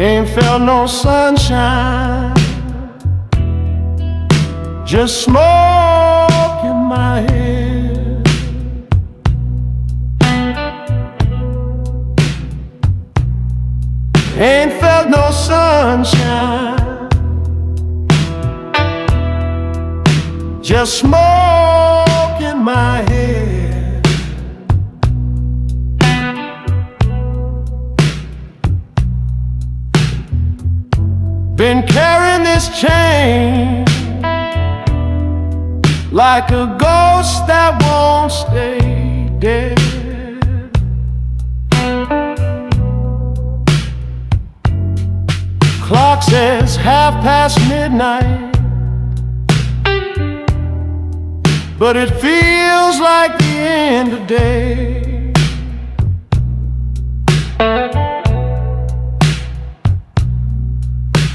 Ain't felt no sunshine, just smoke in my head. Ain't felt no sunshine, just smoke in my head. Been carrying this chain like a ghost that won't stay dead. Clock says midnight, but it feels like the end of day.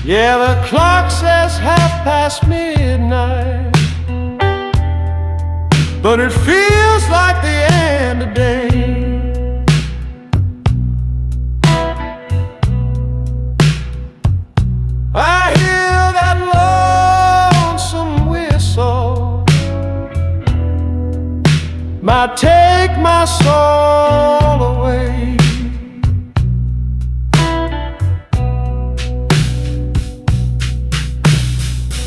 Yeah, the clock says midnight, but it feels like the end of day. I hear that lonesome whistle, might take my soul away.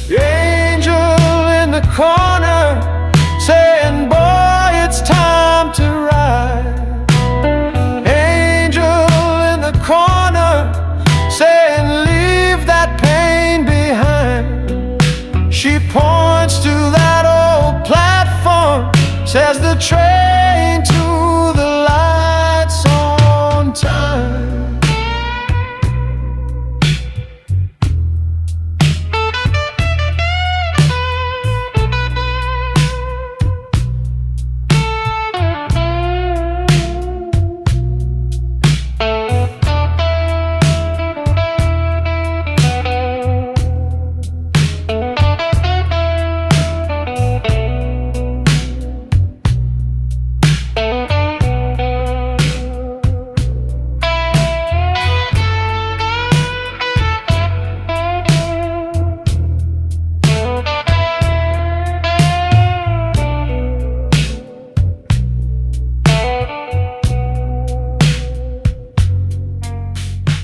The angel in the corner saying, boy, it's time to ride. Angel in the corner saying, leave that pain behind. She points to that old platform, says the train to the lights on time.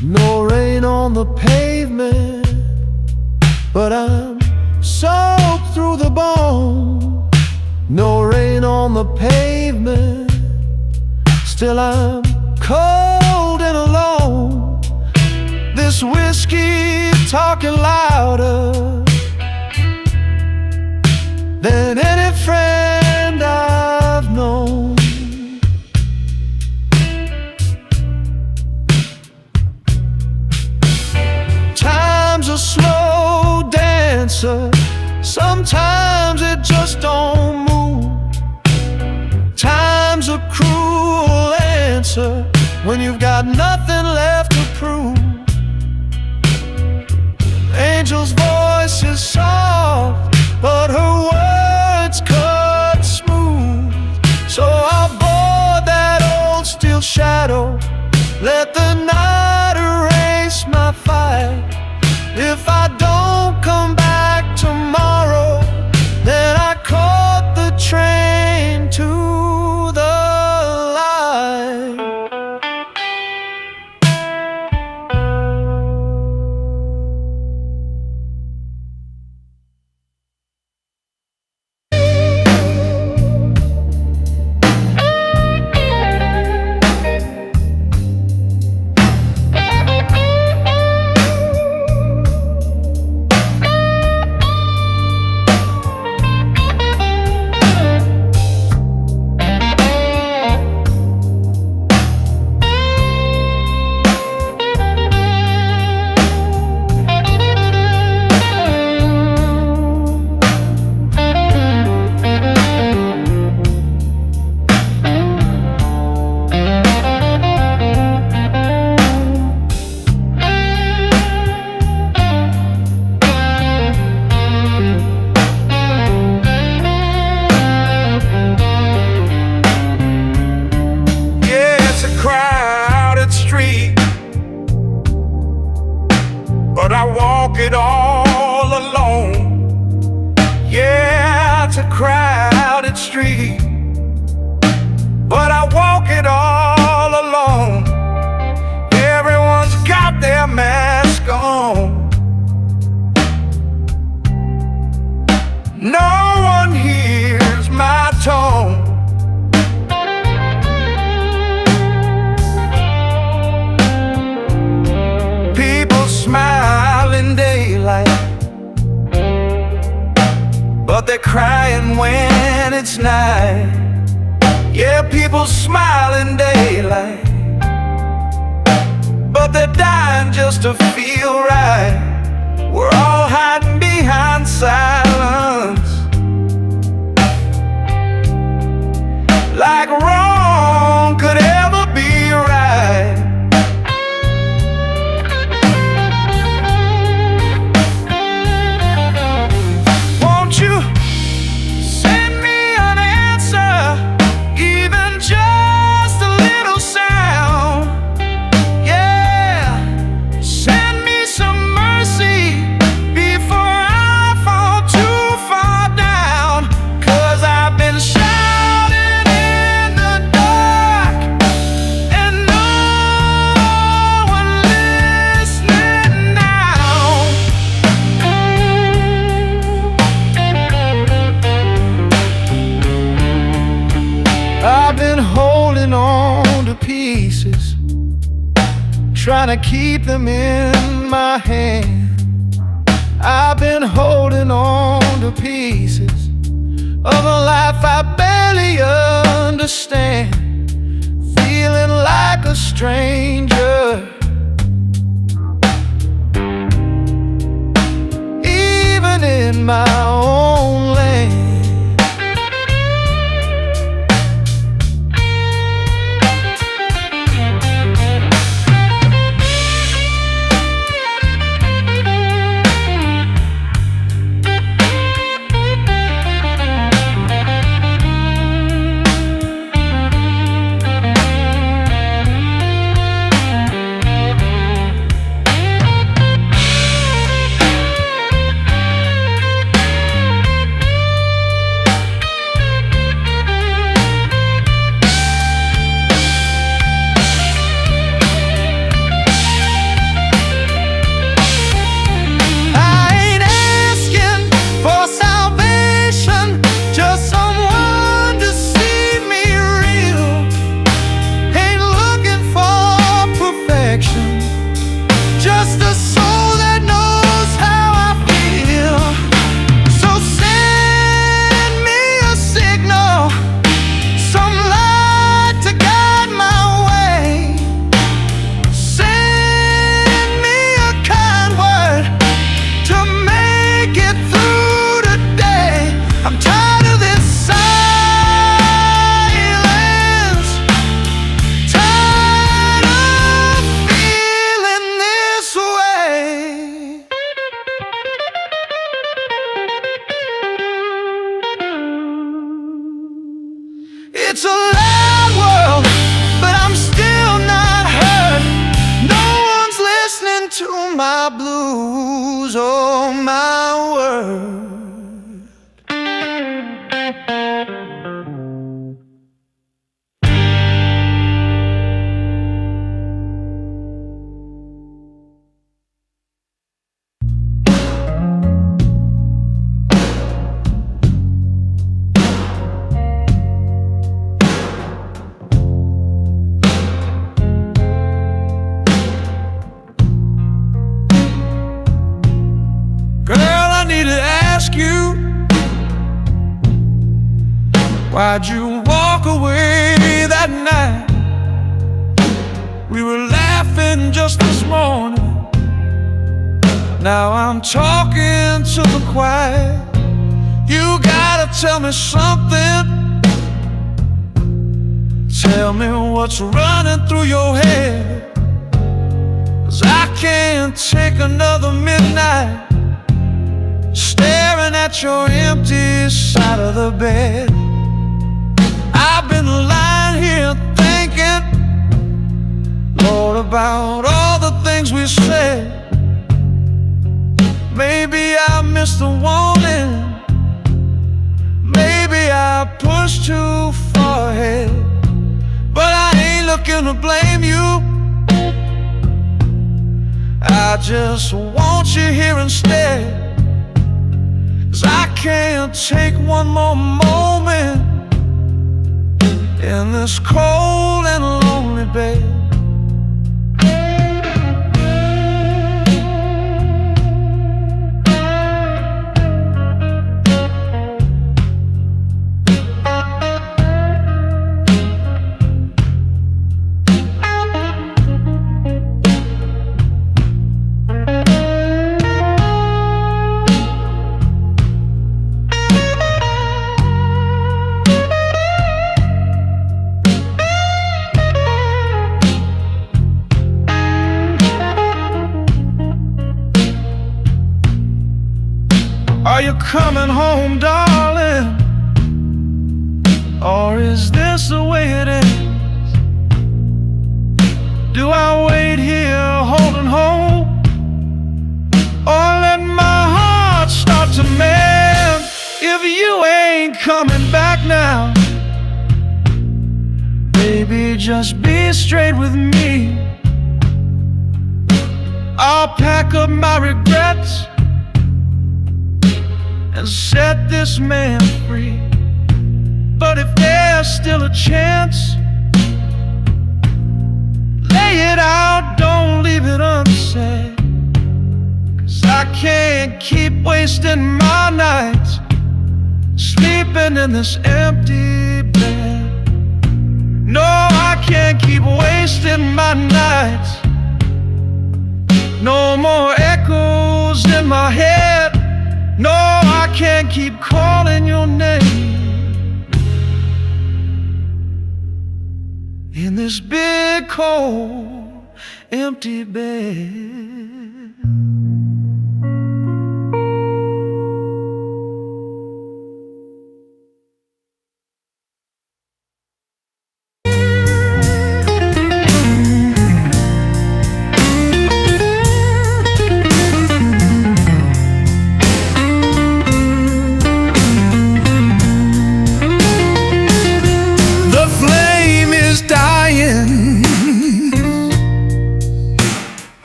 No rain on the pavement, but I'm soaked through the bone. No rain on the pavement, still I'm cold and alone. This whiskey talking louder than any friend I've known. Time's a slow dancer, sometimes it just don't move. Time's a cruel answer when you've got nothing left to prove. Angel's voice is soft, but her words cut smooth. So I'll board that old steel shadow, let the night erase my fight. If I don't come back tomorrow, then I caught the train to the light. I walk it all alone. Yeah, it's a crowded street, but I walk it all alone. Everyone's got their mask on. No one hears my tone. People smile in daylight, but they're crying when it's night. Yeah, people smile in daylight, but they're dying just to feel right. We're all hiding behind silence, like wrong could ever be right. Won't you send me an answer, even just a little sound? Yeah, send me some mercy before I fall too far down. 'Cause I've been shouting in the dark and no one listening now. I've been holding on to pieces, trying to keep them in my hand. I've been holding on to pieces of a life I barely understand, feeling like a stranger, even in my own land. Just a soul that knows how I feel. So send me a signal, some light to guide my way. Send me a kind word to make it through today. I'm tired of this silence, tired of feeling this way. It's a loud world, but I'm still not heard. No one's listening to my blues or my words. Girl, I need to ask you, why'd you walk away that night? We were laughing just this morning. Now I'm talking to the quiet. You gotta tell me something. Tell me what's running through your head. 'Cause I can't take another midnight staring at your empty side of the bed. I've been lying here thinking, Lord, about all the things we said. Maybe I missed the warning. Maybe I pushed too far ahead. But I ain't looking to blame you. I just want you here instead. 'Cause I can't take one more moment in this cold and lonely bed. Are you coming home, darling? Or is this the way it ends? Do I wait here holding hope, or let my heart start to mend? If you ain't coming back now, baby, just be straight with me. I'll pack up my regrets and set this man free. But if there's still a chance, lay it out, don't leave it unsaid. 'Cause I can't keep wasting my nights sleeping in this empty bed. No, I can't keep wasting my nights. No more echoes in my head. No, I can't keep calling your name in this big, cold, empty bed.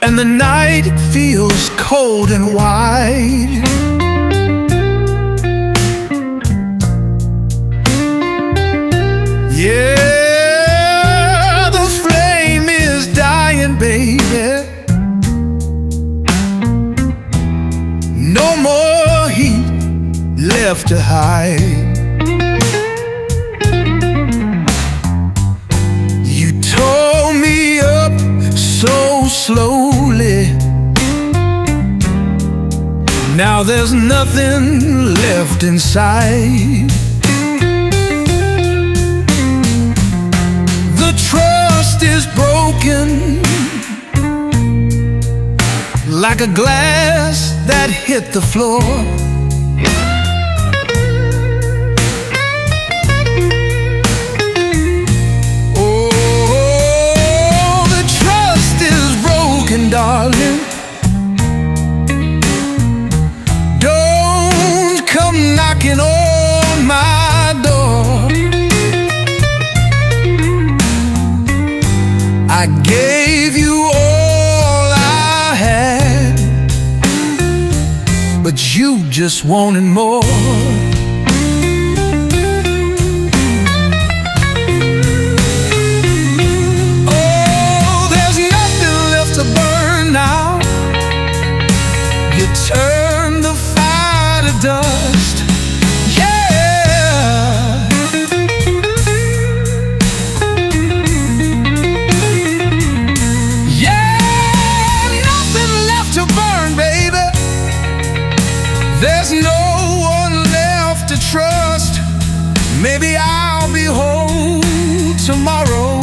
And the night feels cold and wide. Yeah, the flame is dying, baby. No more heat left to hide. You tore me up so slowly. Now there's nothing left inside. The trust is broken, like a glass that hit the floor. Darling, don't come knocking on my door. I gave you all I had, but you just wanted more. Turn the fire to dust, yeah. Yeah, nothing left to burn, baby. There's no one left to trust. Maybe I'll be home tomorrow,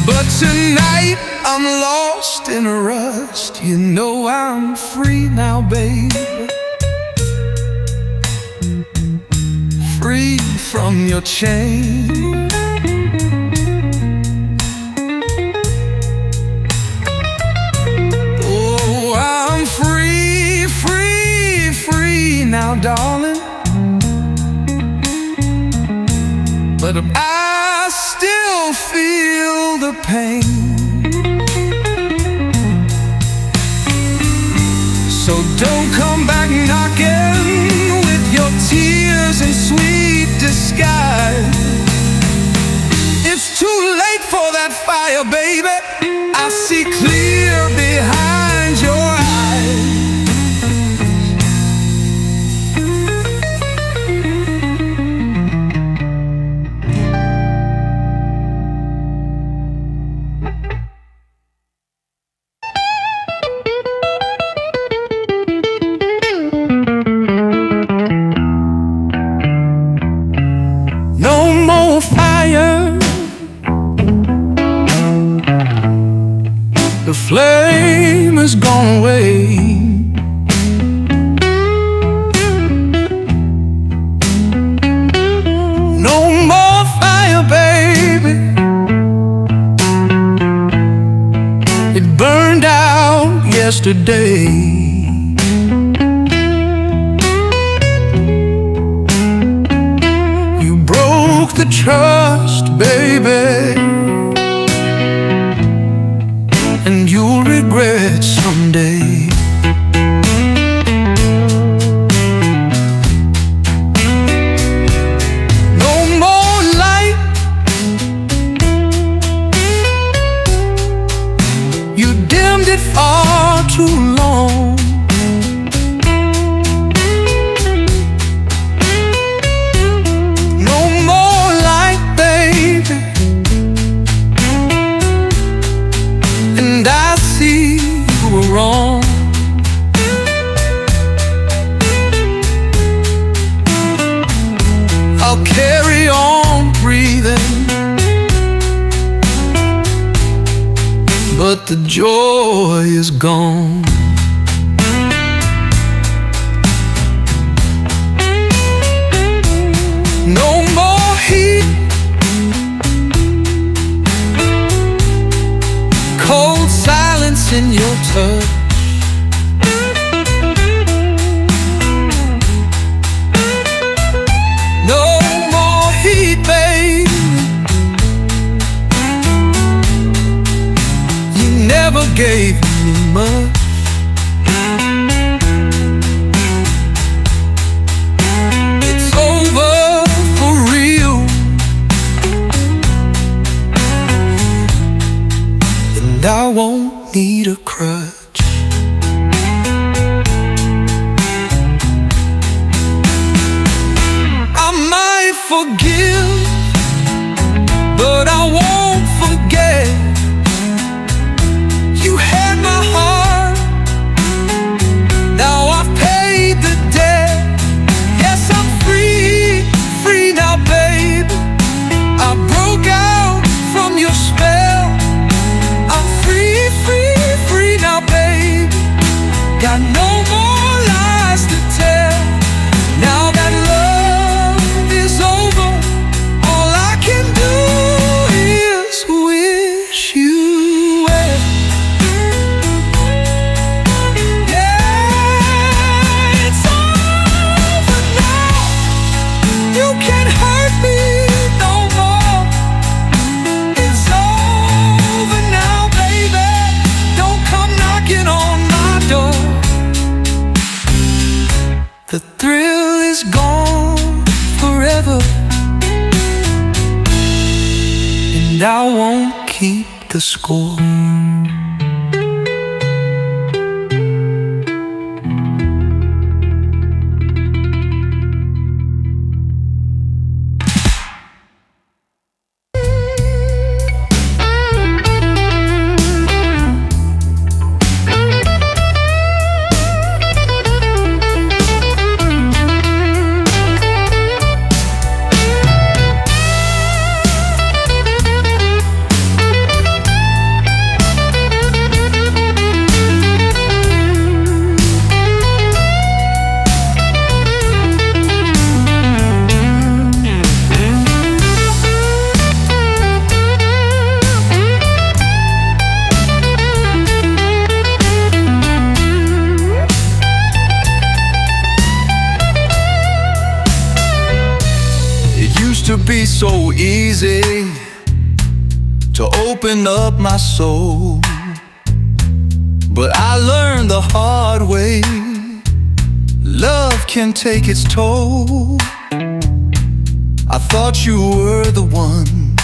but tonight I'm lost in a rust. You know I'm free now, baby. Free from your chain. Oh, I'm free, free. darling, but I still feel the pain. So don't come back knocking with your tears and sweet disguise. It's too late for that fire, baby. I see clear behind your eyes. No more fire, the flame has gone away. No more fire, baby. It burned out yesterday. The trust, baby, and you'll regret someday. No more light, you dimmed it far too long. Wrong. I'll carry on breathing, but the joy is gone. No more heat, cold silence in your touch. No more heat, baby. You never gave me much. It's over for real, and I won't need a crutch. I might forgive, but I won't forget. You had my heart, now I've paid the debt. Yes, I'm free, free now, babe. I broke out from your spell. I'm free, free, free now, babe. Got no more lies to tell. Now that love is over, all I can do is wish you well. Yeah, it's over now. You can't hurt me no more. It's over now, baby. Don't come knocking on my door. The thrill is gone forever, and I won't keep the score. so easy to open up my soul, but I learned the hard way, love can take its toll. I thought you were the one,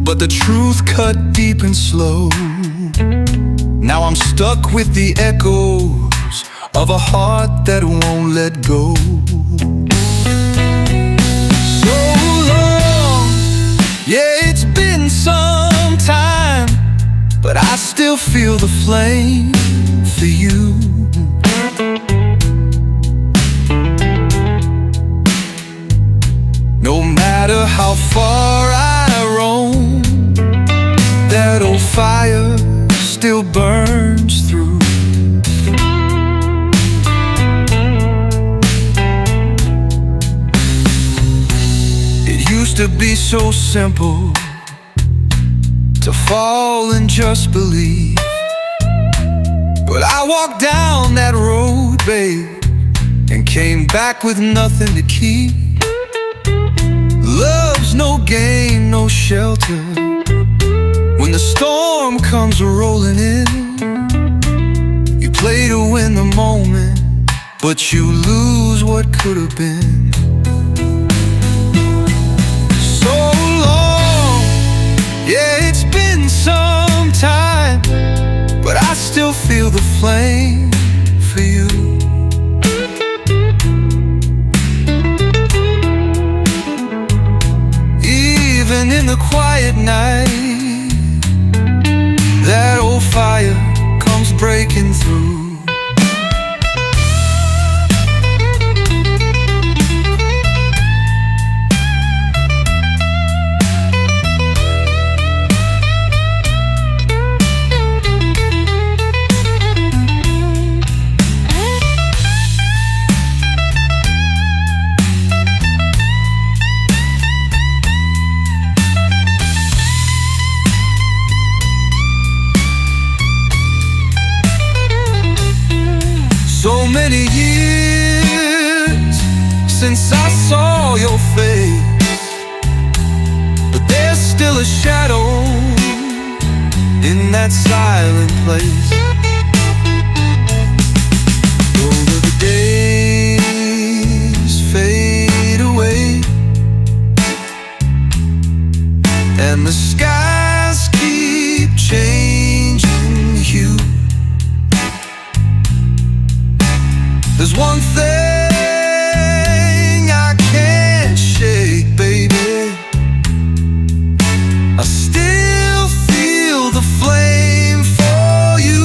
but the truth cut deep and slow. Now I'm stuck with the echoes of a heart that won't let go. So long, yeah, it's been some time, but I still feel the flame for you. No matter how far I roam, that old fire still burns through. It used to be so simple to fall and just believe, but I walked down that road, babe, and came back with nothing to keep. Love's no game, no shelter. When the storm comes rolling in, you play to win the moment, but you lose what could have been. So long, yeah, it's been some time, but I still feel the flame for you. Even in the quiet night, that old fire comes breaking through. So many years since I saw your face, but there's still a shadow in that silent place. Over the days fade away, and the skies keep changing hue. There's one thing I can't shake, baby, I still feel the flame for you.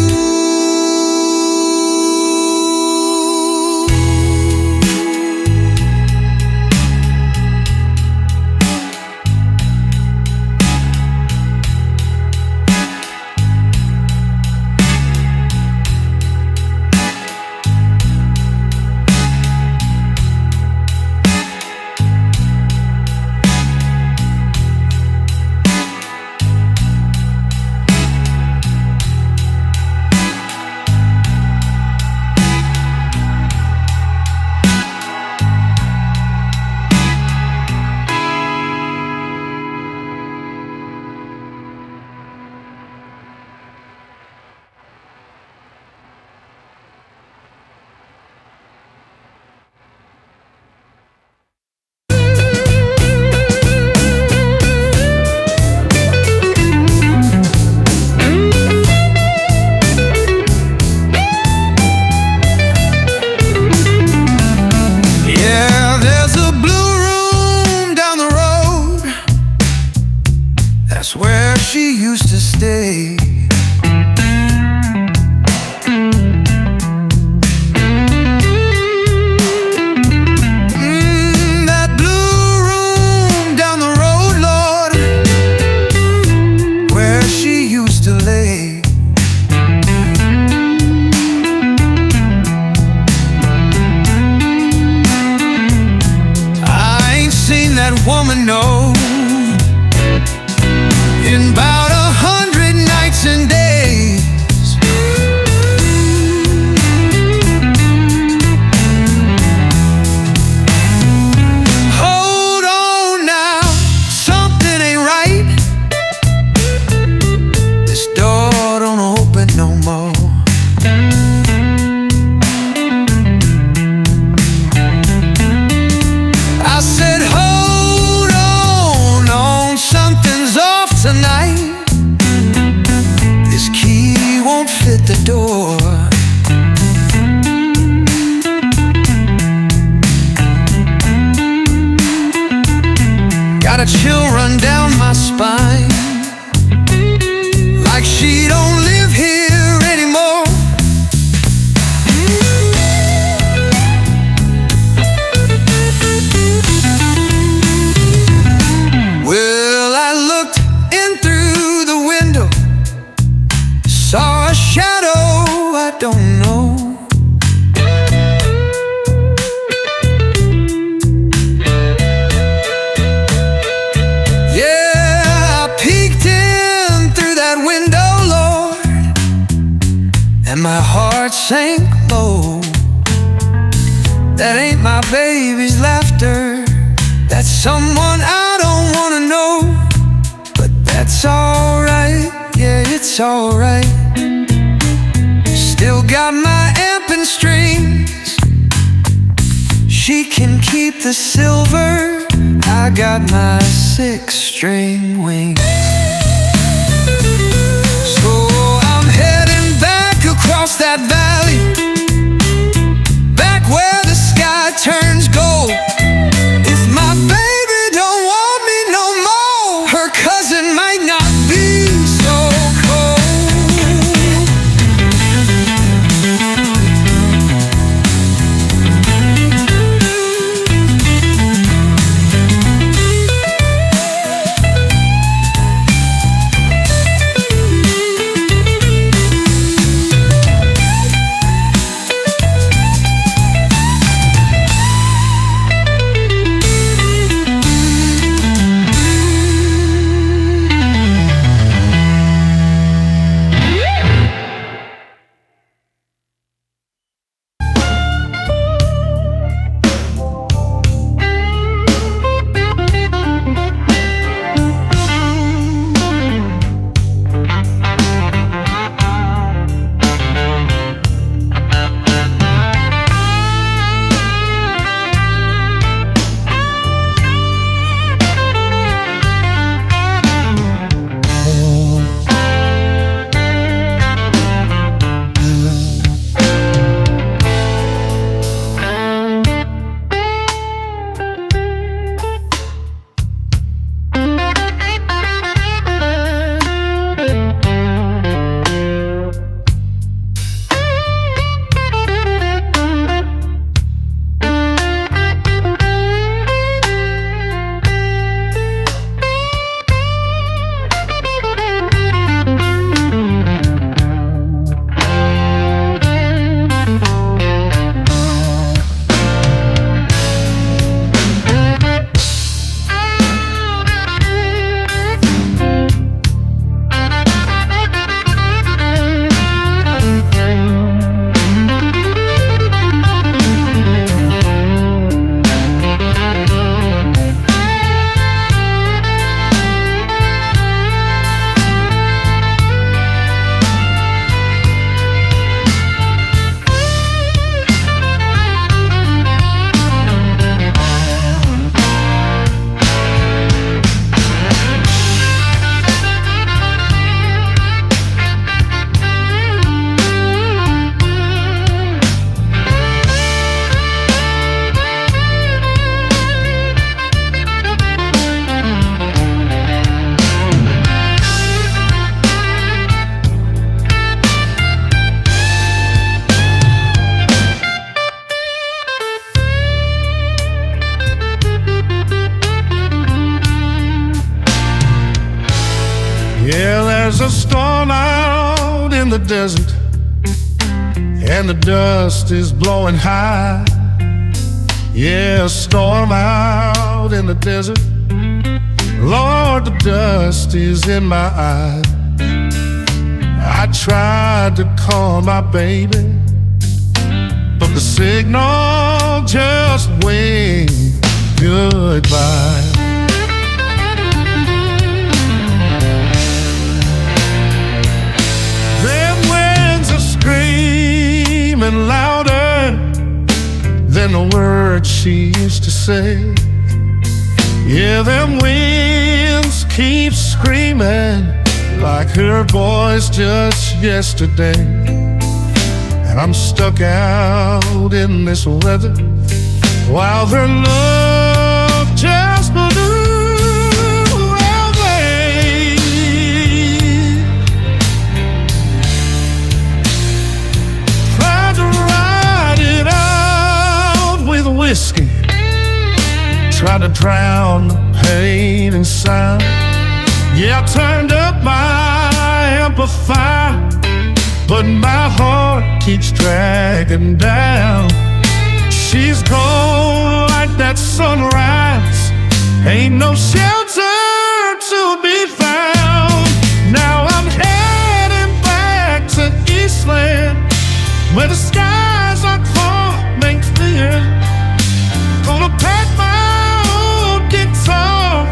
at the door. Got a chill run down my spine, like she don't live here anymore. Well, I looked in through the window, saw a shadow I don't know. And my heart sank low. That ain't my baby's laughter. That's someone I don't wanna know. But that's alright, yeah, it's alright. Still got my amp and strings. She can keep the silver. I got my 6-string wings. Across that valley, back where the sky turns gold. If my baby don't want me no more, her cousin might not be so Yeah, there's a storm out in the desert, and the dust is blowing high. Yeah, a storm out in the desert. Lord, the dust is in my eye. I tried to call my baby, but the signal just waved goodbye. Them winds are screaming louder than the words she used to say. Yeah, them winds keep screaming like her voice just yesterday. and I'm stuck out in this weather, while their love just blew away. Tried to ride it out with whiskey, tried to drown the pain inside. Yeah, I turned up my amplifier, but my heart keeps dragging down. She's gone like that sunrise, ain't no shelter to be found. Now I'm heading back to Eastland, where the skies are calm and clear. Gonna pack my old guitar,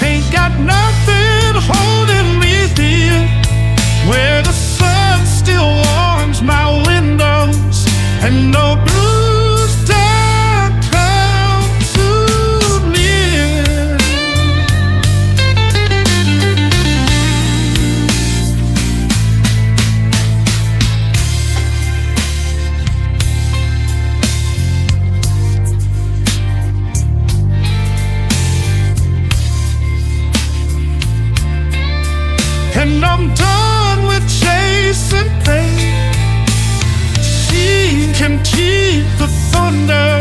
ain't got nothing holding me here, where the sun still warms my windows and no blues don't come too near. And I'm done with chasing pain. She can keep the thunder,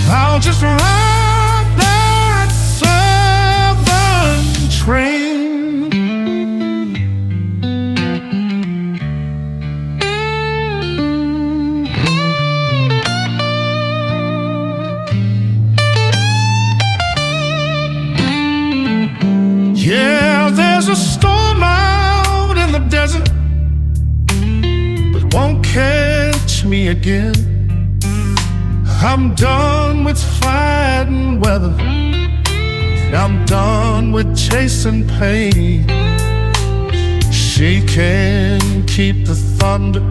I'll just ride that southern train. Yeah, there's a storm out in the desert, but won't catch me again. I'm done with fighting weather, I'm done with chasing pain. She can keep the thunder,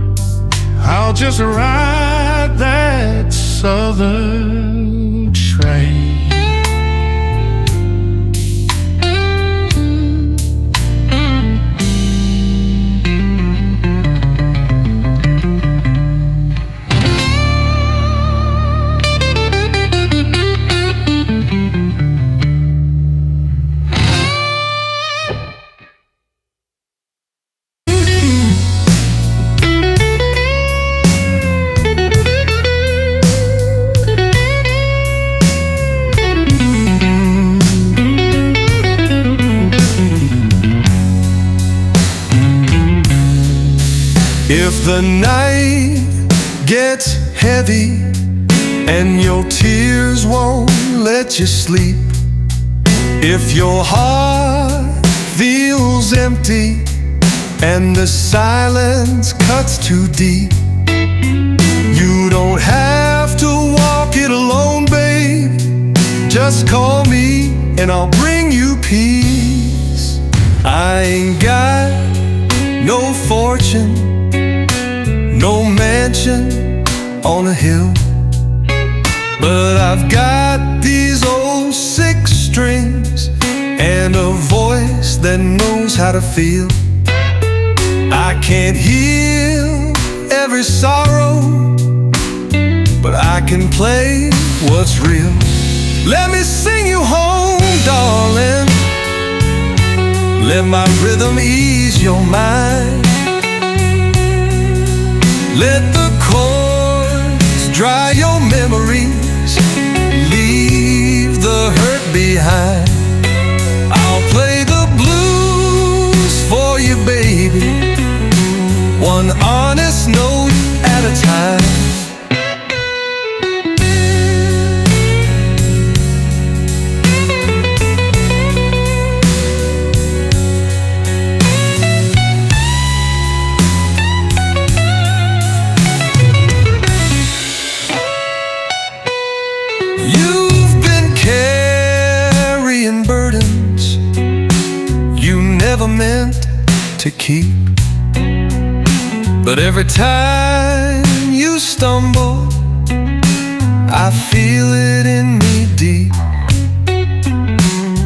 I'll just ride that southern train. If the night gets heavy and your tears won't let you sleep, if your heart feels empty and the silence cuts too deep, you don't have to walk it alone, babe. Just call me and I'll bring you peace. I ain't got no fortune, no mansion on a hill, but I've got these old 6 strings and a voice that knows how to feel. I can't heal every sorrow, but I can play what's real. Let me sing you home, darling. Let my rhythm ease your mind. Let the chords dry your memories, leave the hurt behind. I'll play the blues for you, baby, one honest note at a time. You've been carrying burdens you never meant to keep, but every time you stumble, I feel it in me deep.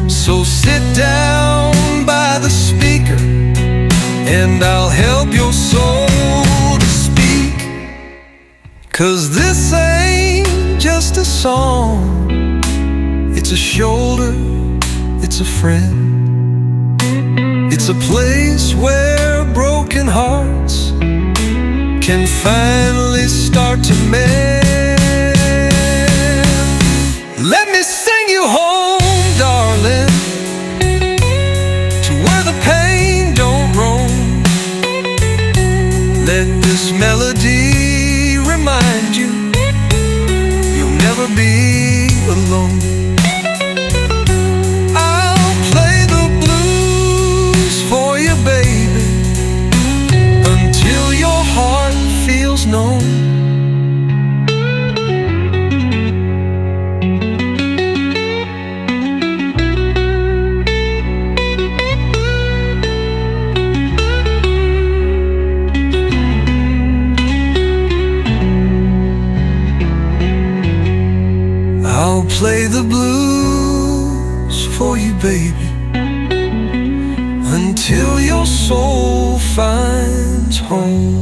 So sit down by the speaker and I'll help your soul to speak. 'Cause this ain't just a song, it's a shoulder, it's a friend. It's a place where broken hearts can finally start to mend. Let me sing you home, darling, to where the pain don't roam. Let this melody remind you you'll never be alone. I'll play the blues for you, baby, until your heart feels known. I'll play the blues for you, baby, until your soul finds home.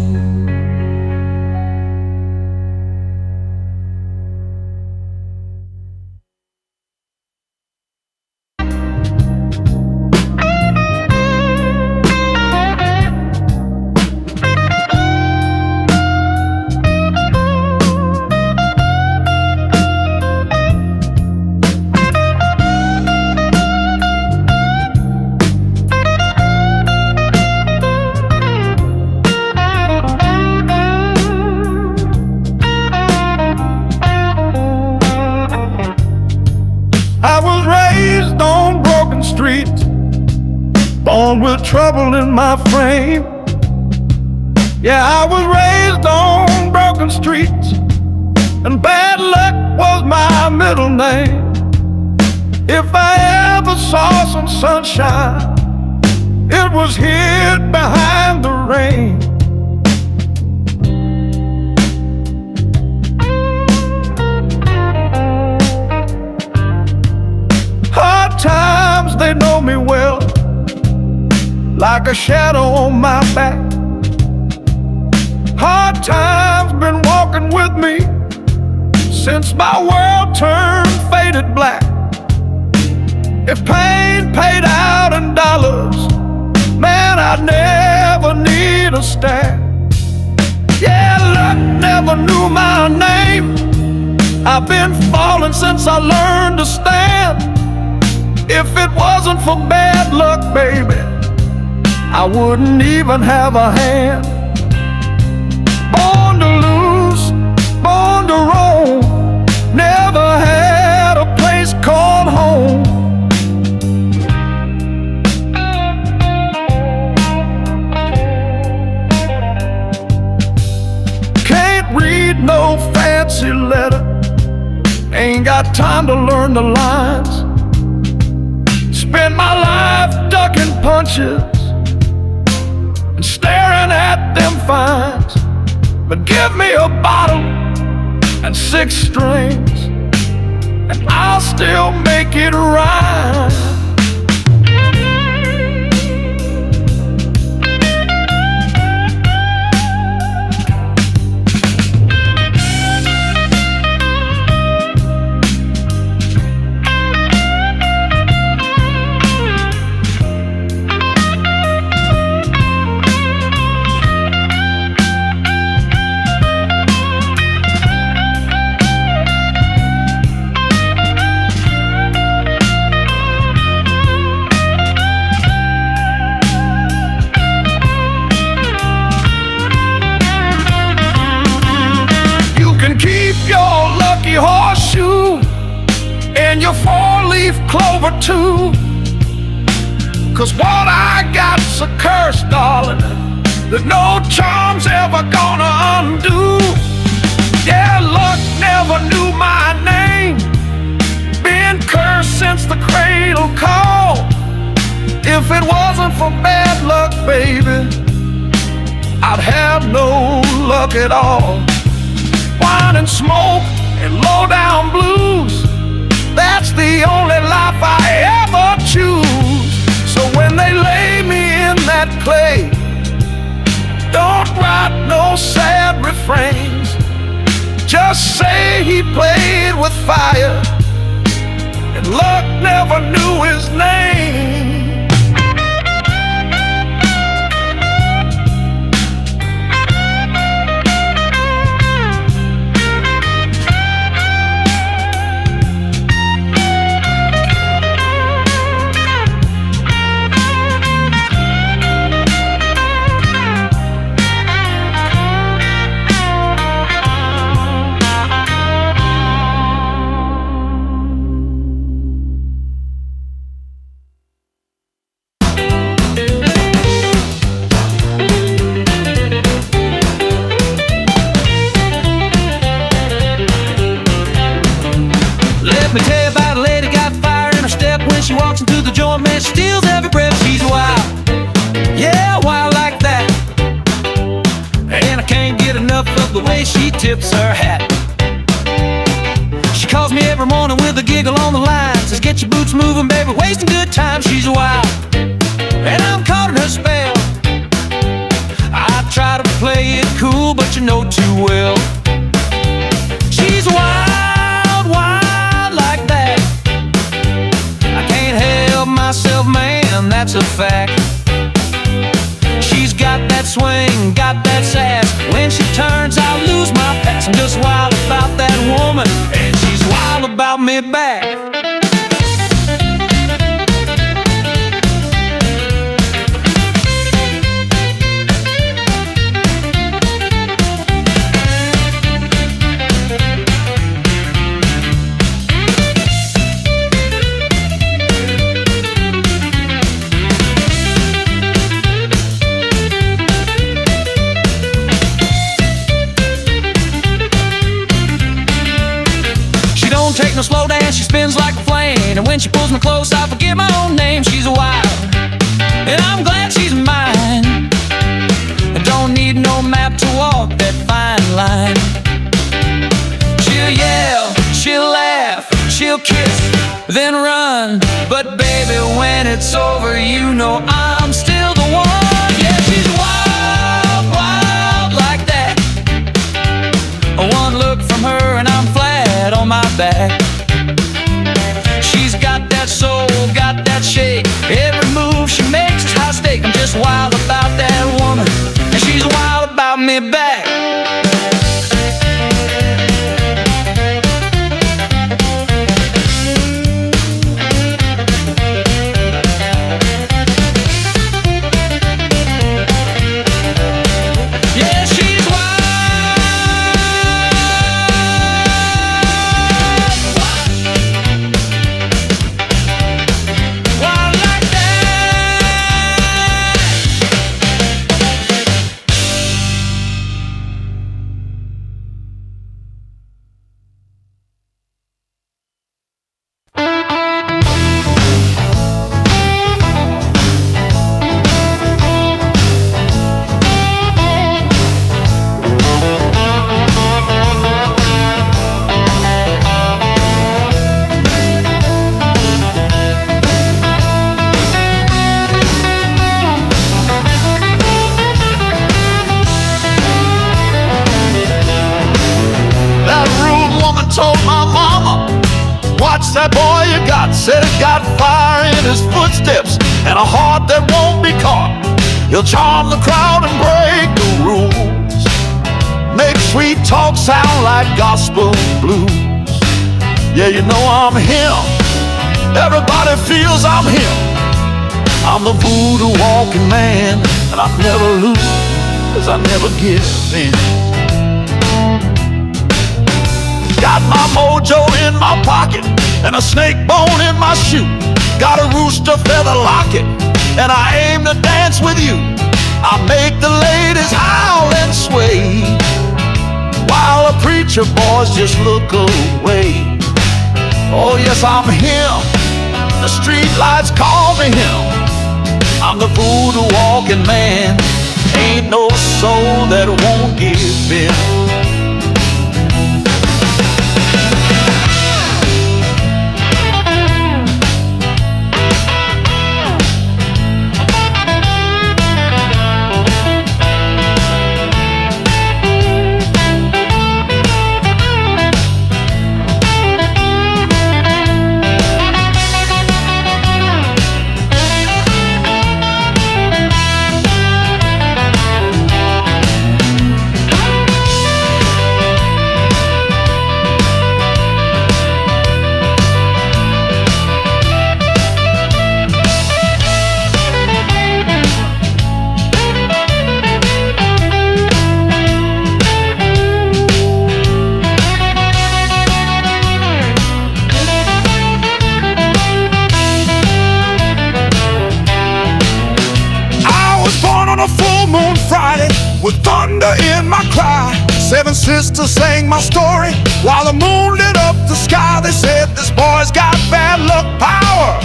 I was raised on broken streets, born with trouble in my frame. Yeah, I was raised on broken streets, and bad luck was my middle name. If I ever saw some sunshine, it was hid behind the rain. Hard times, they know me well, like a shadow on my back. Hard times been walking with me since my world turned faded black. If pain paid out in dollars, man, I'd never need a stack. Yeah, luck never knew my name. I've been falling since I learned to stand. If it wasn't for bad luck, baby, I wouldn't even have a hand. Born to lose, born to roam, never had a place called home. Can't read no fancy letter, ain't got time to learn the lines. Spend my life ducking punches and staring at them fines. But give me a bottle and 6 strings, and I'll still make it rhyme. Horseshoe and your 4-leaf clover too, 'cause what I got's a curse, darling, that no charm's ever gonna undo. Yeah, luck never knew my name, been cursed since the cradle call. If it wasn't for bad luck, baby, I'd have no luck at all. Wine and smoke and low-down blues, that's the only life I ever choose. So when they lay me in that clay, don't write no sad refrains. just say he played with fire, and luck never knew his name. Let me tell you about a lady got fire in her step when she walks into the joint, man, she steals every breath. She's wild, yeah, wild like that. And I can't get enough of the way she tips her hat. She calls me every morning with a giggle on the line, says get your boots moving, baby, wasting good time. She's wild, and I'm caught in her spell. I try to play it cool, but you know too well. She's wild, wild like that. I can't help myself, man, that's a fact. She's got that swing, got that sass. When she turns, I lose my pass. I'm just wild about that woman, and she's wild about me back. Take no slow dance, she spins like a flame, and when she pulls me close, I forget my own name. She's wild, and I'm glad she's mine. I don't need no map to walk that fine line. She'll yell, she'll laugh, she'll kiss, then run. But baby, when it's over, you know I'm still the one. Yeah, she's wild, wild like that. One look from her and I'm flat on my back. She's got that soul, got that shake. Every move she makes is high stake. I'm just wild about that woman, and she's wild about me back. Yeah, she's told my mama, watch that boy you got. Said he got fire in his footsteps and a heart that won't be caught. He'll charm the crowd and break the rules, make sweet talk sound like gospel blues. Yeah, you know I'm him, everybody feels I'm him. I'm the voodoo walking man, and I never lose, 'cause I never give in. Got my mojo in my pocket and a snake bone in my shoe. Got a rooster feather locket and I aim to dance with you. I make the ladies howl and sway, while the preacher boys just look away. Oh yes, I'm him, the street lights call me him. I'm the voodoo walking man, ain't no soul that won't give in. my cry. 7 sisters sang my story while the moon lit up the sky. They said this boy's got bad luck, power,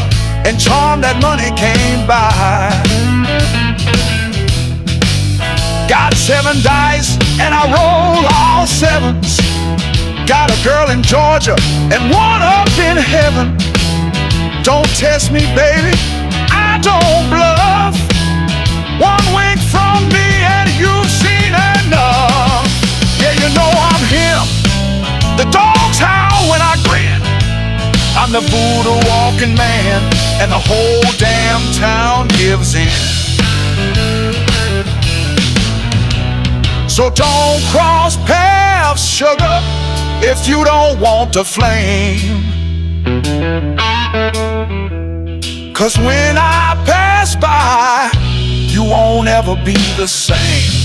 and charm that money can't buy. Got 7 dice and I roll all 7s. Got a girl in Georgia and one up in heaven. Don't test me, baby, I don't bluff. One wink from me and you've seen enough. Yeah, you know I'm him. The dogs howl when I grin. I'm the Buddha walking man, and the whole damn town gives in. So don't cross paths, sugar, if you don't want the flame. 'Cause when I pass by, you won't ever be the same.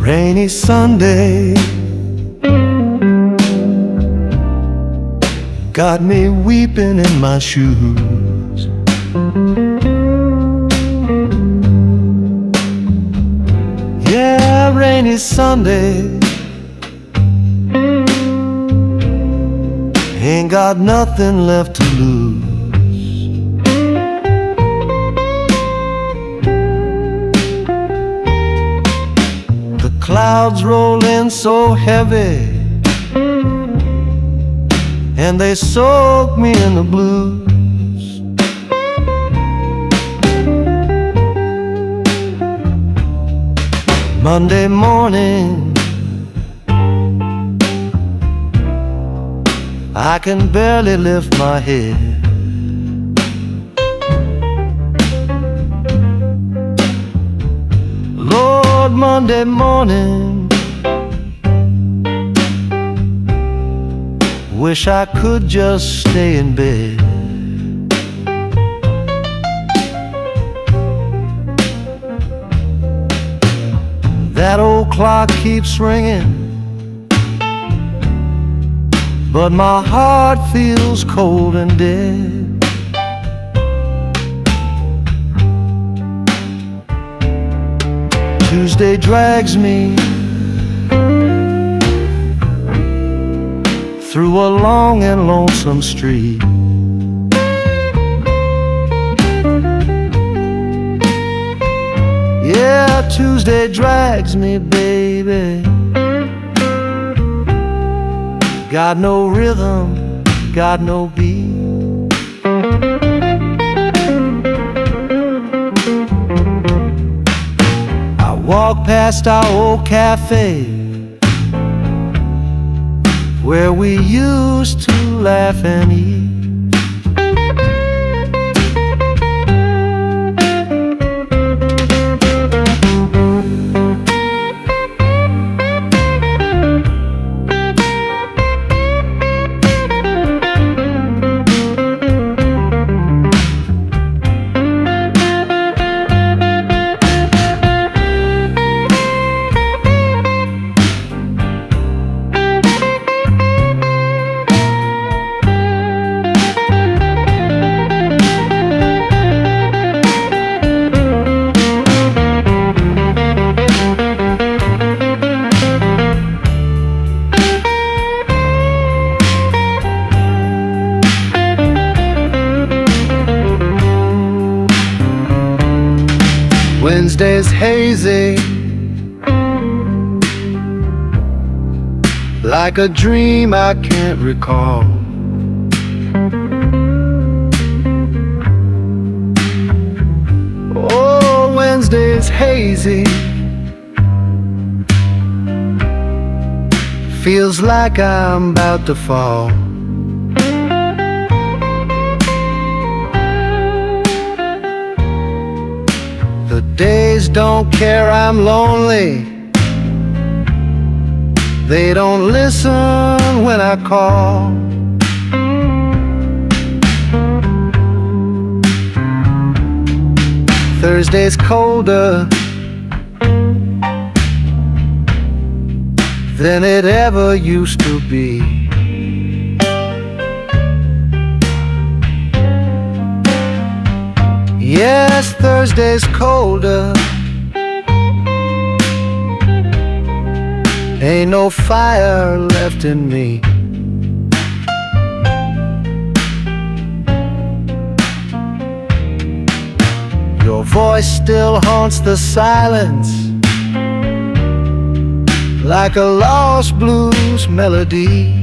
Rainy Sunday got me weeping in my shoes. Yeah, rainy Sunday ain't got nothing left to lose. Clouds roll in so heavy, and they soak me in the blues. Monday morning, I can barely lift my head. Lord, Monday morning, wish I could just stay in bed. That old clock keeps ringing, but my heart feels cold and dead. Tuesday drags me through a long and lonesome street. Yeah, Tuesday drags me, baby. Got no rhythm, got no beat. Walk past our old cafe where we used to laugh and eat. Wednesday's hazy, like a dream I can't recall. Oh, Wednesday's hazy, feels like I'm about to fall. The days don't care I'm lonely, they don't listen when I call. Thursday's colder than it ever used to be. Yes, Thursday's colder. Ain't no fire left in me. Your voice still haunts the silence, like a lost blues melody.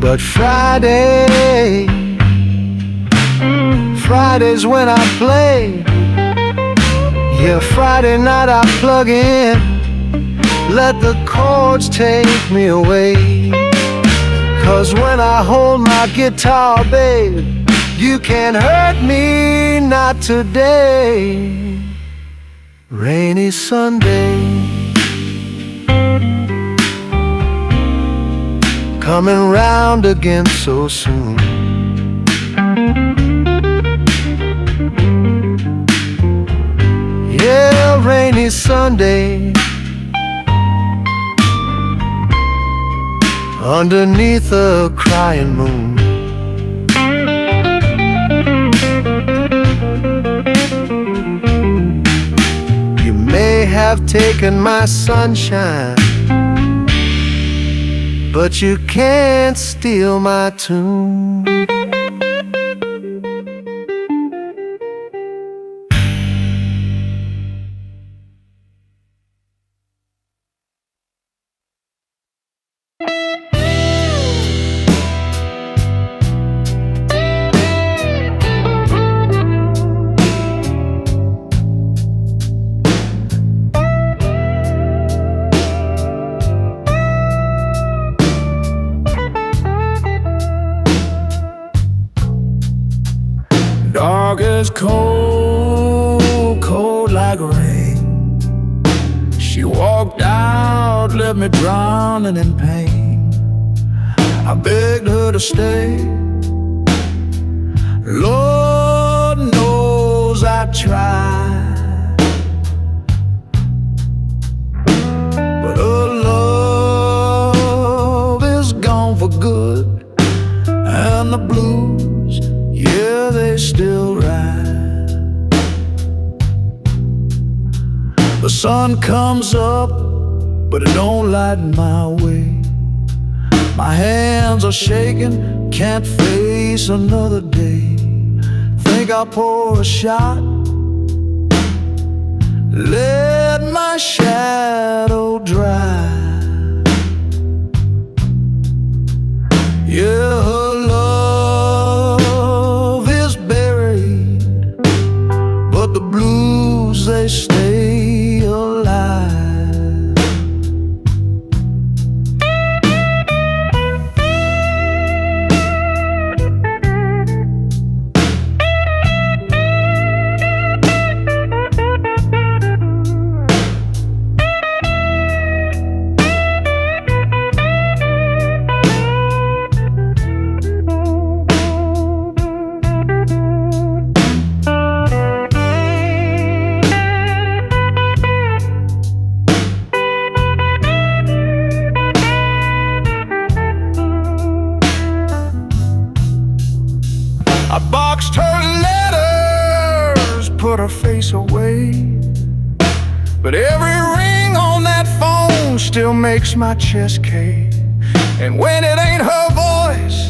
But Friday's when I play. Yeah, Friday night I plug in, let the chords take me away. 'Cause when I hold my guitar, babe, you can't hurt me, not today. Rainy Sunday, coming round again so soon. Yeah, rainy Sunday, underneath a crying moon. You may have taken my sunshine, but you can't steal my tune. Dark as cold, cold like rain. She walked out, left me drowning in pain. I begged her to stay. Lord knows I tried, but her love is gone for good, and the blues, yeah, they still ride. The sun comes up, but it don't light my way. My hands are shaking, can't face another day. Think I'll pour a shot, let my shadow dry. Yeah, her love is buried, but the blues, they stay alive. I boxed her letters, put her face away, but every ring on that phone still makes my chest cave. And when it ain't her voice,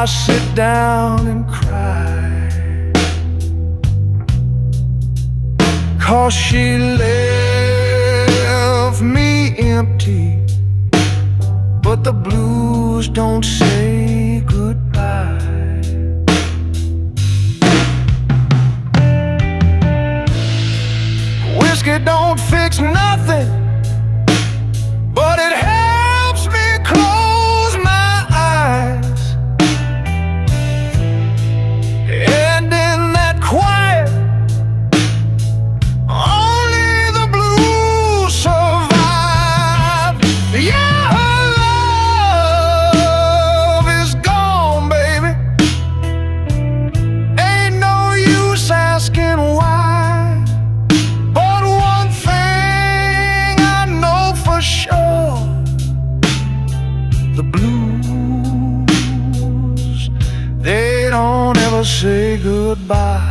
I sit down and cry, 'cause she left me empty. But the blues don't say goodbye. Whiskey don't fix nothing, but it helps me close my eyes. And in that quiet, only the blues survive. Yeah, her love is gone, baby. Ain't no use asking why. But one thing I know for sure, the blues, they don't ever say goodbye.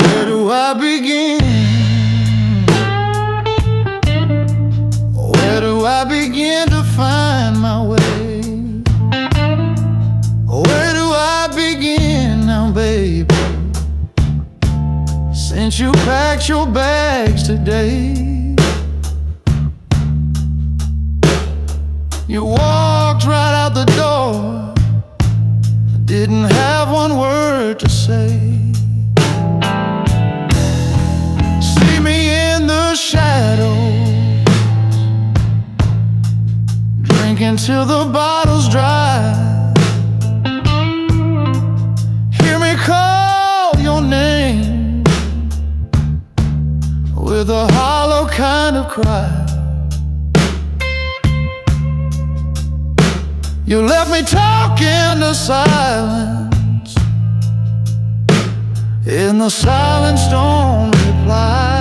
Where do I begin? Where do I begin to find my way? Where do I begin now, baby? Since you packed your bags today, you walked right out the door, didn't have one word to say. See me in the shadows, drinking till the bottle's dry. Hear me call your name with a hollow kind of cry. You left me talking to silence, and the silence don't reply.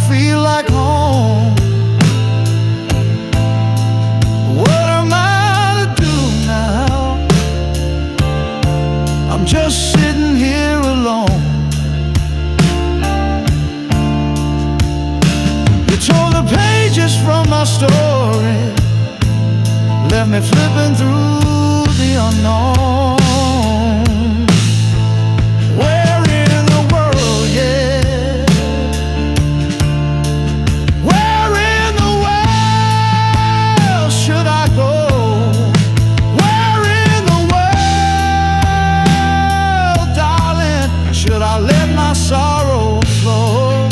Feel like home. What am I to do now? I'm just sitting here alone. You tore the pages from my story, left me flipping through the unknown. Where in the world, yeah? Sorrow flow.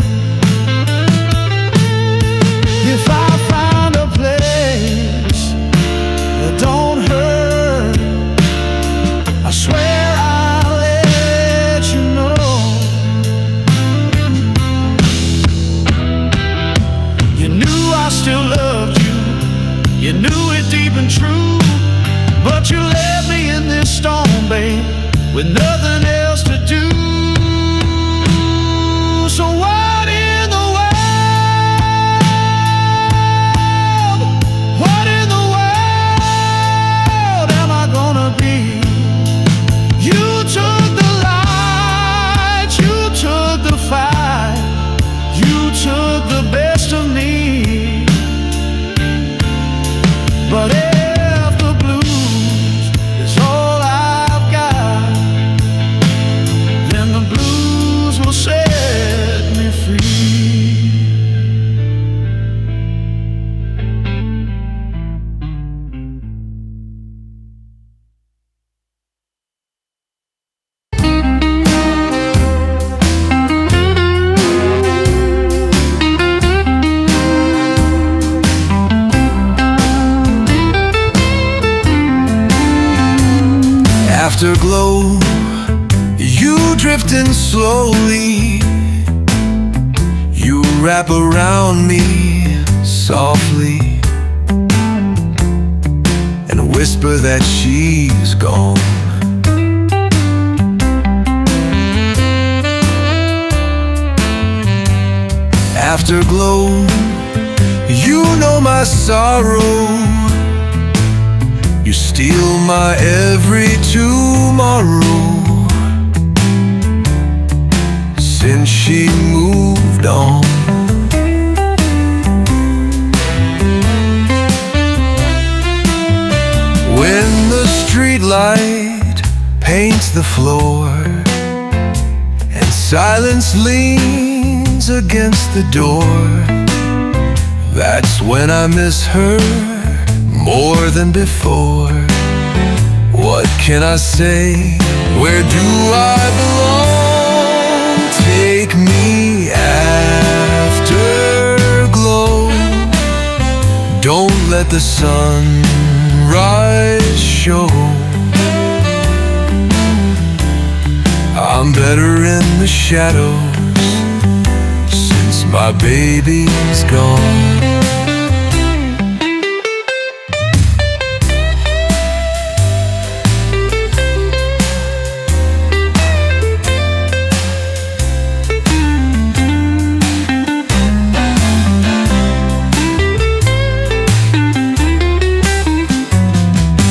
still loved you. You knew it deep and true, but you left me in this storm, babe, with nothing else to do. So what in the world? What in the world am I gonna be? You took the light, you took the fight, you took the best of me. But if the blues is all I've got, then the blues will set me free. Afterglow, you drifting slowly. You wrap around me softly and whisper that she's gone. Afterglow, you know my sorrow. You steal my every tomorrow. Since she moved on, when the streetlight paints the floor and silence leans against the door, that's when I miss her more than before. What can I say? Where do I belong? Take me afterglow. Don't let the sunrise show. I'm better in the shadows since my baby's gone.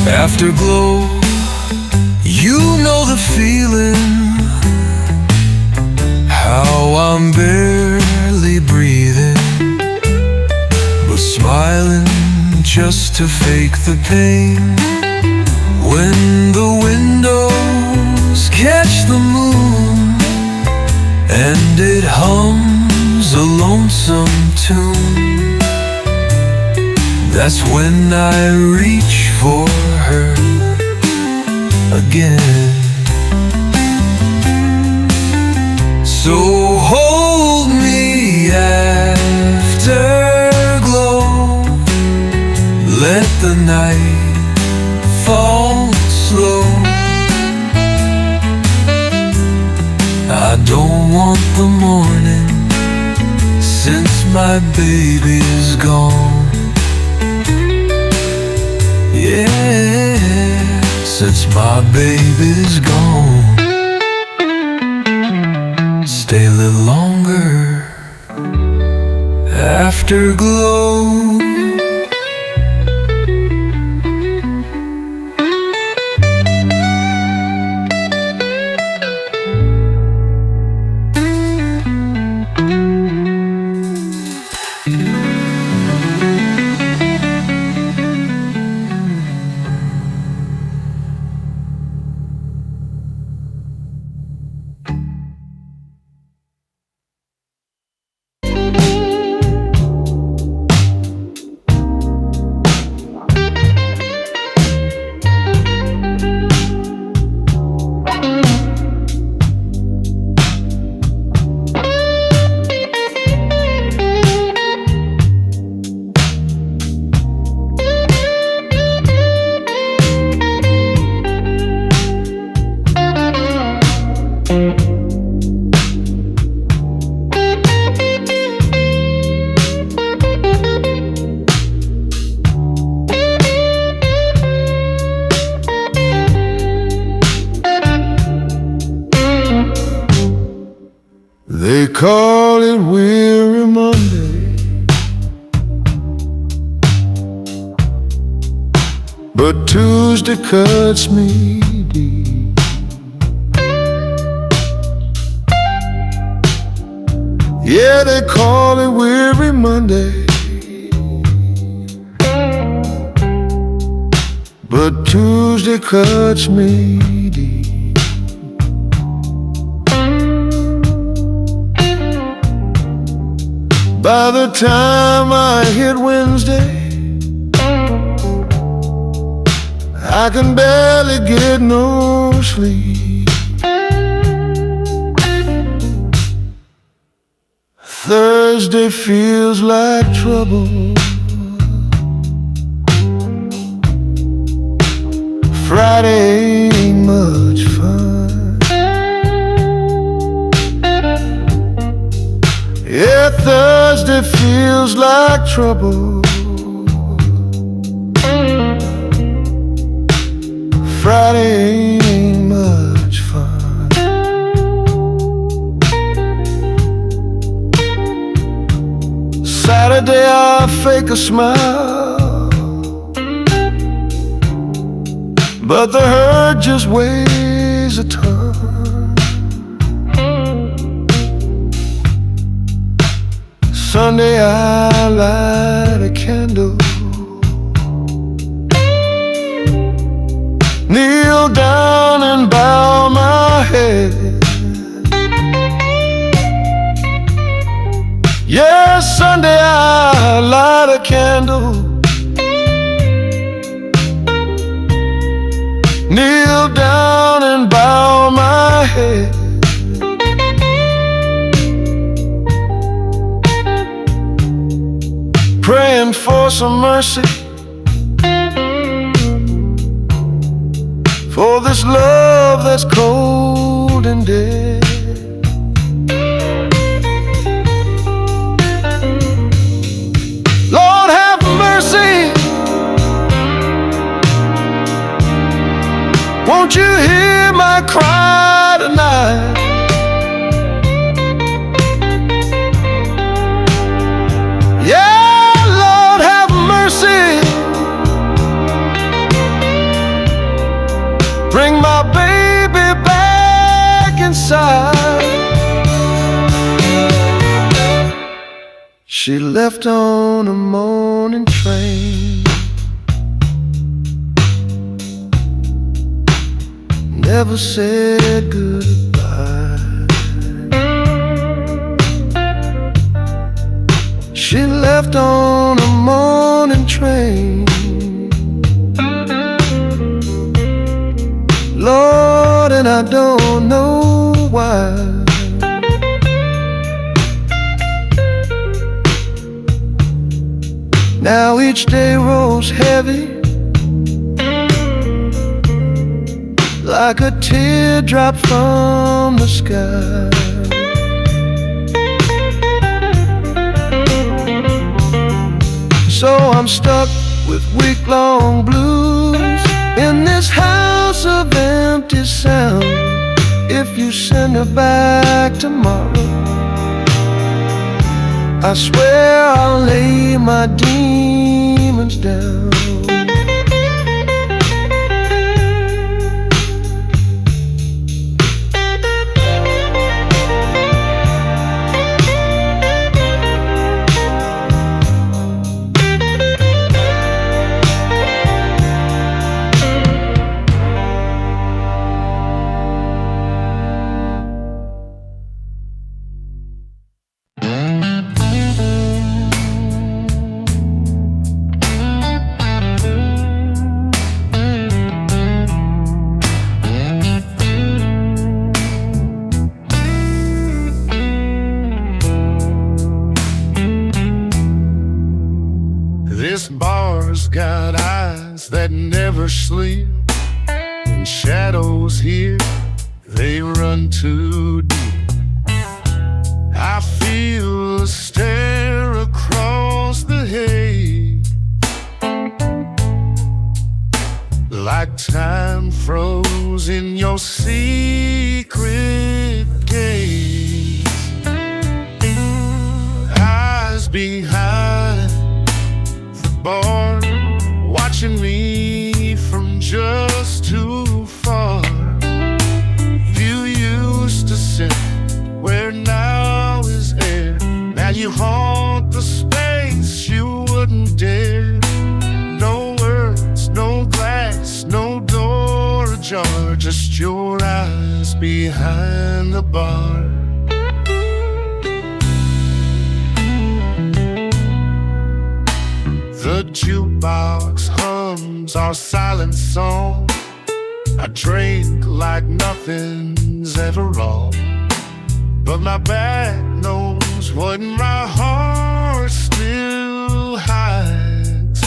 Afterglow, you know the feeling, how I'm barely breathing, but smiling just to fake the pain. When the windows catch the moon and it hums a lonesome tune, that's when I reach for her again. So hold me afterglow. Let the night fall slow. I don't want the morning since my baby's gone. Yeah, since my baby's gone. Stay a little longer. Afterglow. Monday, but Tuesday cuts me deep. Yeah, they call it Weary Monday, but Tuesday cuts me deep. By the time I hit Wednesday, I can barely get no sleep. Thursday feels like trouble. Friday ain't much fun. Yeah, Thursday feels like trouble. Friday ain't much fun. Saturday I fake a smile, but the hurt just weighs a ton. Sunday I light a candle, kneel down and bow my head. Yes, Sunday I light a candle, kneel down and bow my head. Praying for some mercy, for this love that's cold and dead. Lord have mercy, won't you hear my cry tonight? Yeah, Lord have mercy, bring my baby back inside. She left on a morning train, never said goodbye. She left on a morning train, Lord, and I don't know why. Now each day rolls heavy, like a teardrop from the sky. So I'm stuck with week-long blues in this house of empty sound. If you send her back tomorrow, I swear I'll lay my demons down. This bar's got eyes that never sleep, and shadows here, they run too deep. I feel a stare across the hay, like time froze in your secret gaze. I eyes behind the bar, watching me from just too far. You used to sit where now is air. Now you haunt the space you wouldn't dare. No words, no glass, no door ajar, just your eyes behind the bar. The jukebox hums our silent song. I drink like nothing's ever wrong, but my back knows what my heart still hides.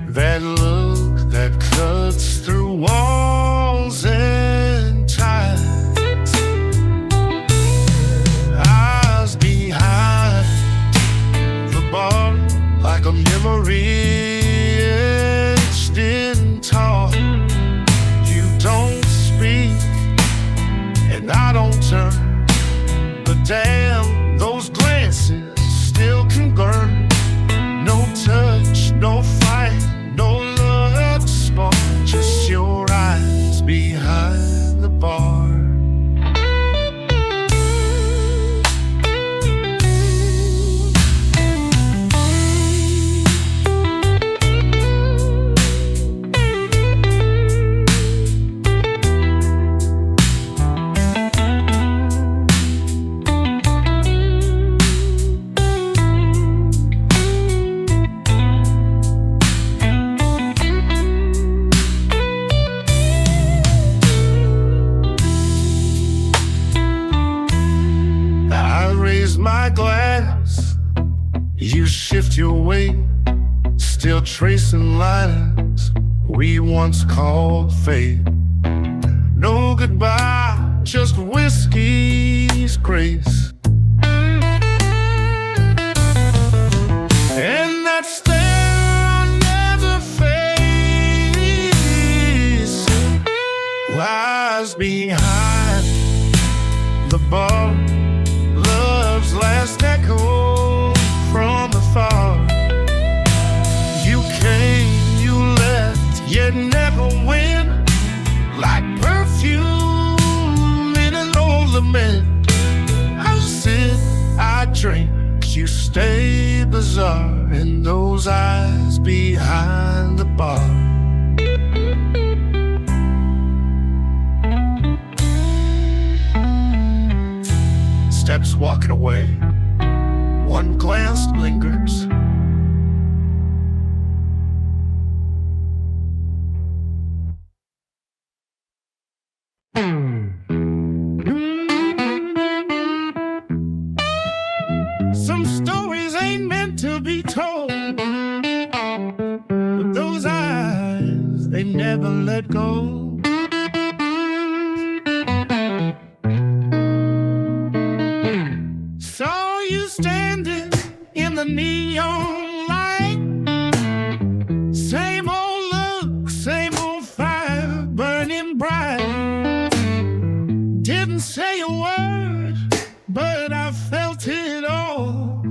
That look that cuts through walls and ties. Eyes behind the bar, like a memory etched in tar. You don't speak and I don't turn, but damn, those glances still can burn. No touch, no fight, no love spark, just your eyes behind the bar. My glass, you shift your weight, still tracing lines we once called fate. No goodbye, just whiskey's grace, and that stare never fades. Lies behind the bar, love's last echo from afar. You came, you left, yet never went. Like perfume in an old lament. I sit, I drink, you stay bizarre in those eyes behind the bar. Steps walking away, one glance lingers. Some stories ain't meant to be told, but those eyes, they never let go. Saw you standing in the neon light. Same old look, same old fire burning bright. Didn't say a word, but I felt it all.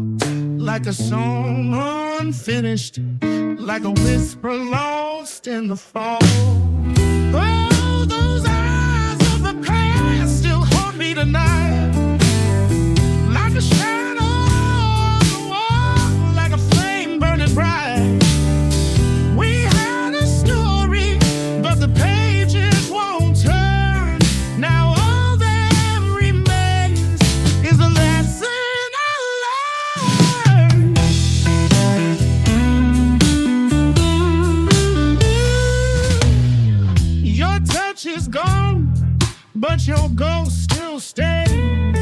Like a song unfinished, like a whisper lost in the fall. Oh, those eyes of the past still haunt me tonight. Like a shadow on the wall, like a flame burning bright. We had a story, but the pages won't turn. Now all that remains is a lesson I learned. Your touch is gone, but your ghost still stays.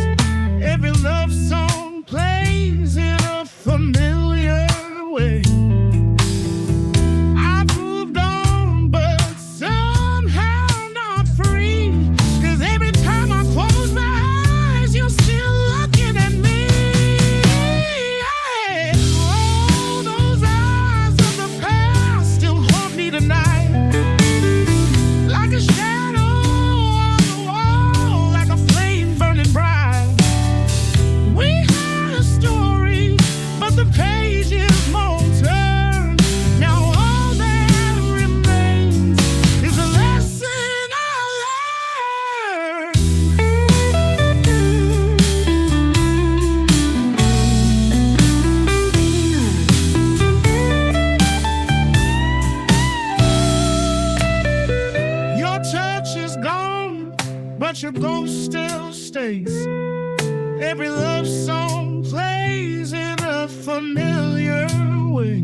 every love song plays in a familiar way.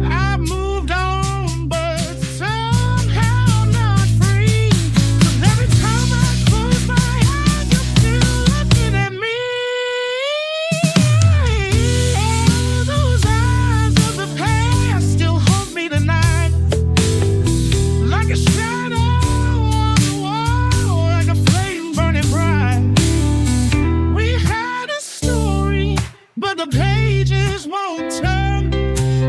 I moved on, but somehow not free. 'Cause every time I close my eyes, you're still looking at me. Those eyes of the past still haunt me tonight, like a shadow on the wall, like a flame burning bright. We had a story, but the pages won't turn.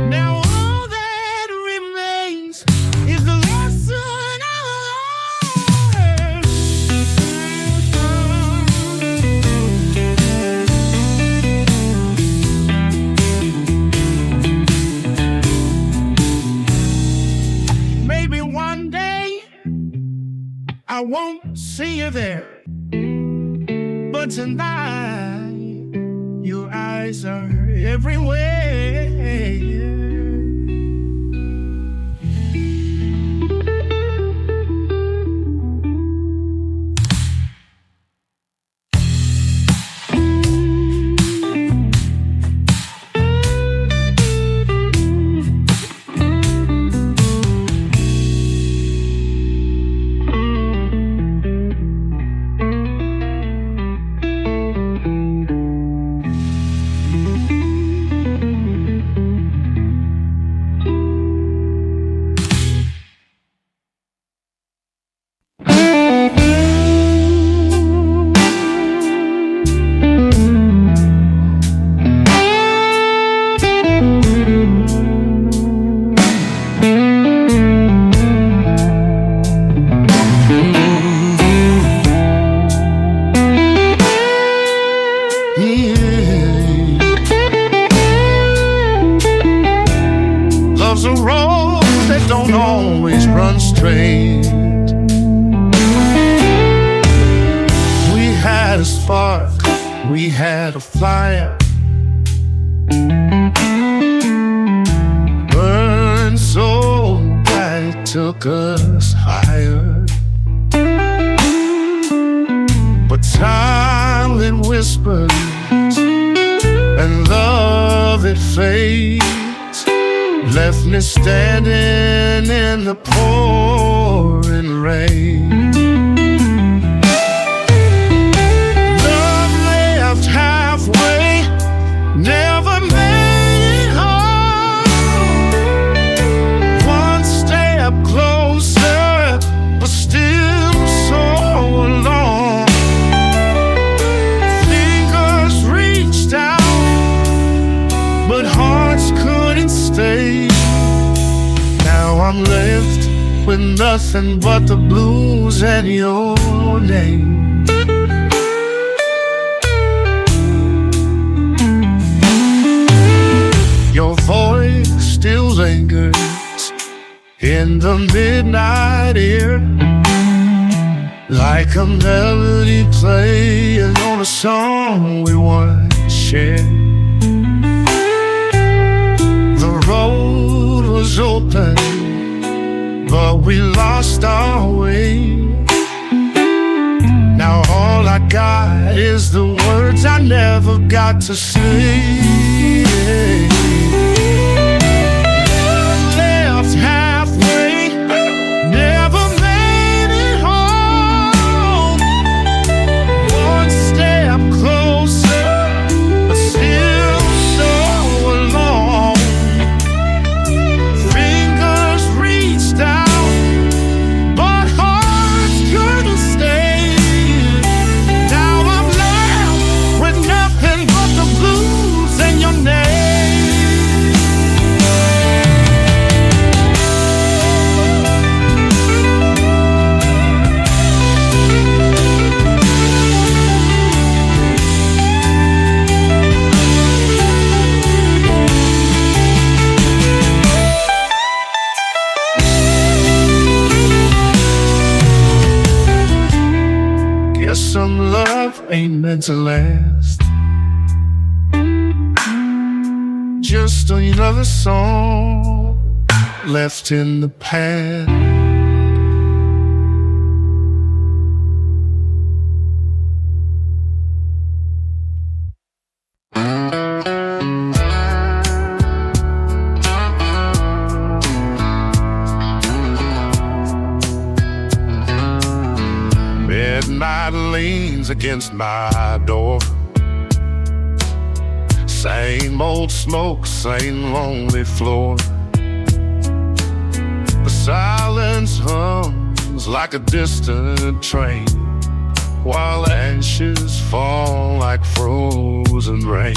Now all that remains is the lesson I learned. Maybe one day I won't see you there, but tonight your eyes are everywhere. Love's a road that don't always run straight. We had a spark, we had a fire, burned so bright, took us higher. But silent whispers and love it fades, left me standing in the pouring rain. Love left halfway, never made it home. One step closer, but still so alone. Fingers reached out, but hearts couldn't stay. Now I'm left with nothing but the blues and your name. Your voice still lingers in the midnight air, like a melody playing on a song we once shared. The road was open, but we lost our way. Now all I got is the words I never got to say. Left halfway, never made it home. One step closer, but still so alone. Fingers reached out, but hearts couldn't stay. Now I'm left with nothing but the blues and your name. Guess some love ain't meant to last. Just another song left in the past. Moonlight leans against my door. Same old smoke, same lonely floor. The silence hums like a distant train, while ashes fall like frozen rain.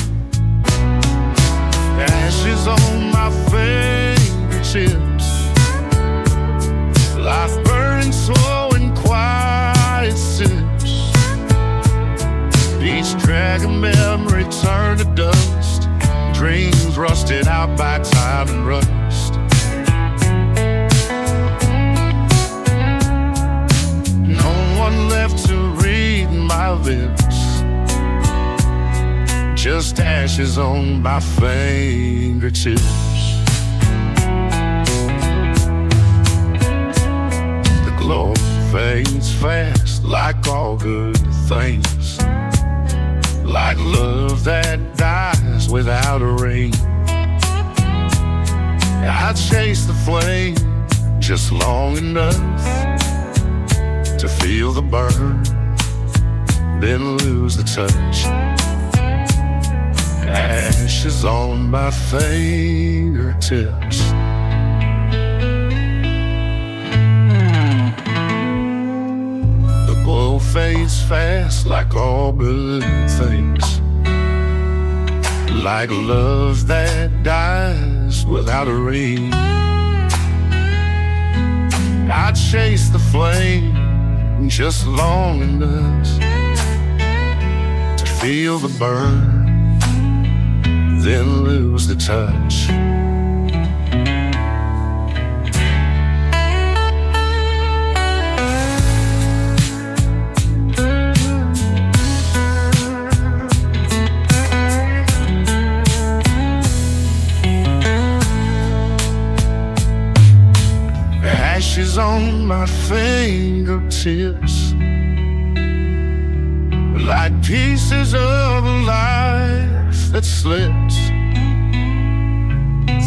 Ashes on my fingertips, life burning slow in quiet sips. Each dragon memory turned to dust, dreams rusted out by time and rust. No one left to read my lips, just ashes on my fingertips. The glow fades fast like all good things, like love that dies without a ring. I chase the flame just long enough to feel the burn, then lose the touch. Ashes on my fingertips. The glow fades fast like all good things, like love that dies without a ring. I chase the flame just long enough to feel the burn, then lose the touch. Ashes on my fingertips, like pieces of a life that slips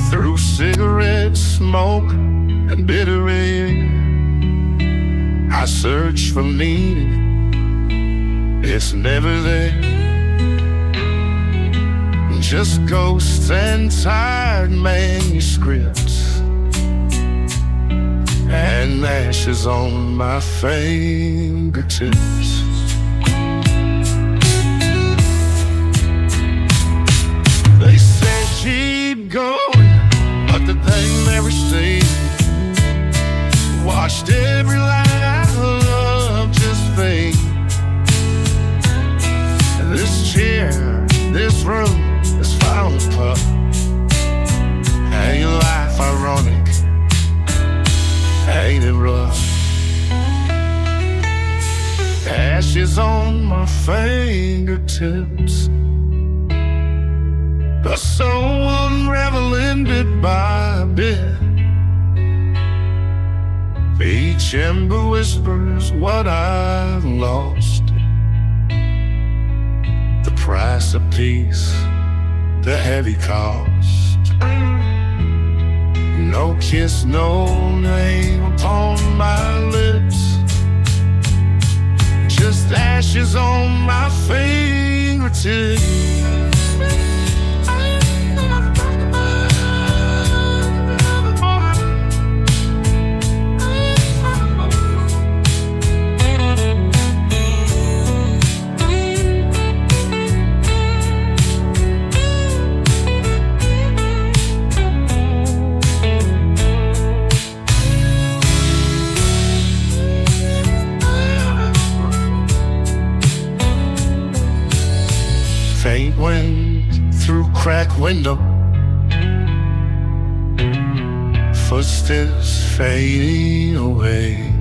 through cigarette smoke and bitter air. I search for meaning, it's never there. Just ghosts and tired manuscripts, and ashes on my fingertips. They said keep going, but the thing never stayed. Watched every line I love just fade. This chair, this room, this fountain cup, ain't life ironic? Ain't it rough? Ashes on my fingertips, a soul unraveling bit by bit. Each ember whispers what I've lost, the price of peace, the heavy cost. No kiss, no name upon my lips, just ashes on my fingertips. Faint wind through cracked window, footsteps fading away.